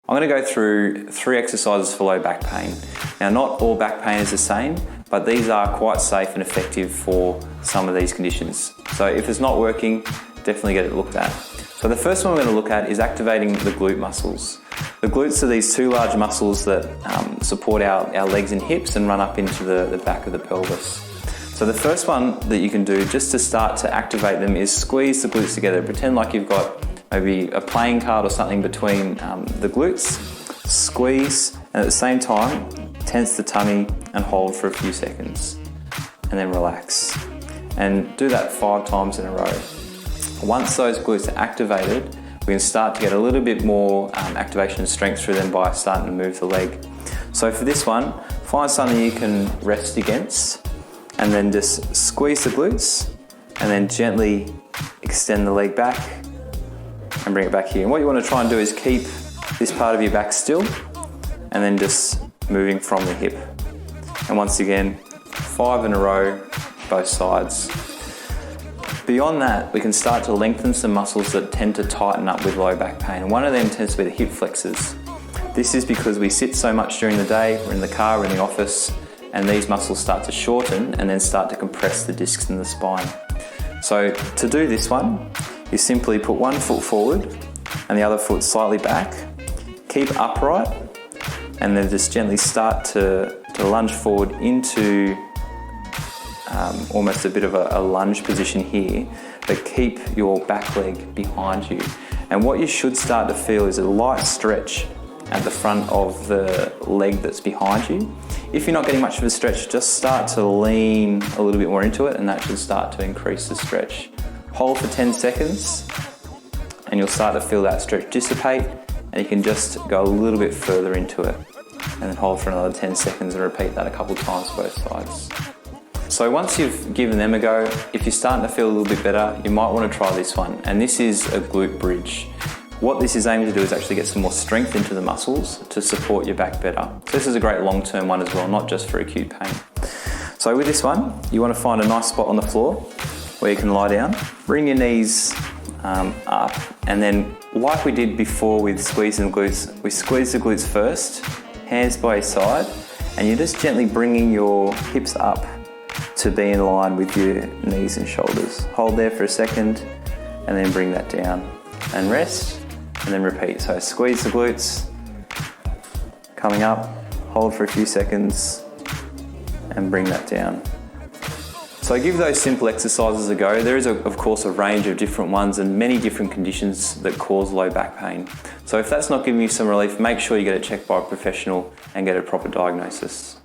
I'm going to go through 3 exercises for low back pain. Now, not all back pain is the same, but these are quite safe and effective for some of these conditions. So if it's not working, definitely get it looked at. So the first one we're going to look at is activating the glute muscles. The glutes are these 2 large muscles that support our legs and hips and run up into the back of the pelvis. So the first one that you can do just to start to activate them is squeeze the glutes together. Pretend like you've got maybe a playing card or something between the glutes. Squeeze, and at the same time, tense the tummy and hold for a few seconds. And then relax. And do that 5 times in a row. Once those glutes are activated, we can start to get a little bit more activation and strength through them by starting to move the leg. So for this one, find something you can rest against and then just squeeze the glutes and then gently extend the leg back and bring it back here. And what you want to try and do is keep this part of your back still and then just moving from the hip. And once again, 5 in a row, both sides. Beyond that, we can start to lengthen some muscles that tend to tighten up with low back pain. One of them tends to be the hip flexors. This is because we sit so much during the day, we're in the car, we're in the office, and these muscles start to shorten and then start to compress the discs in the spine. So to do this one, you simply put one foot forward and the other foot slightly back, keep upright, and then just gently start to lunge forward into almost a bit of a lunge position here, but keep your back leg behind you. And what you should start to feel is a light stretch at the front of the leg that's behind you. If you're not getting much of a stretch, just start to lean a little bit more into it, and that should start to increase the stretch. Hold for 10 seconds and you'll start to feel that stretch dissipate, and you can just go a little bit further into it and then hold for another 10 seconds and repeat that a couple times both sides. So once you've given them a go, if you're starting to feel a little bit better, you might want to try this one, and this is a glute bridge. What this is aiming to do is actually get some more strength into the muscles to support your back better. So this is a great long-term one as well, not just for acute pain. So with this one, you want to find a nice spot on the floor where you can lie down. Bring your knees up, and then like we did before with squeezing the glutes, we squeeze the glutes first, hands by your side, and you're just gently bringing your hips up to be in line with your knees and shoulders. Hold there for a second and then bring that down and rest and then repeat. So squeeze the glutes, coming up, hold for a few seconds and bring that down. So give those simple exercises a go. There is of course a range of different ones and many different conditions that cause low back pain. So if that's not giving you some relief, make sure you get it checked by a professional and get a proper diagnosis.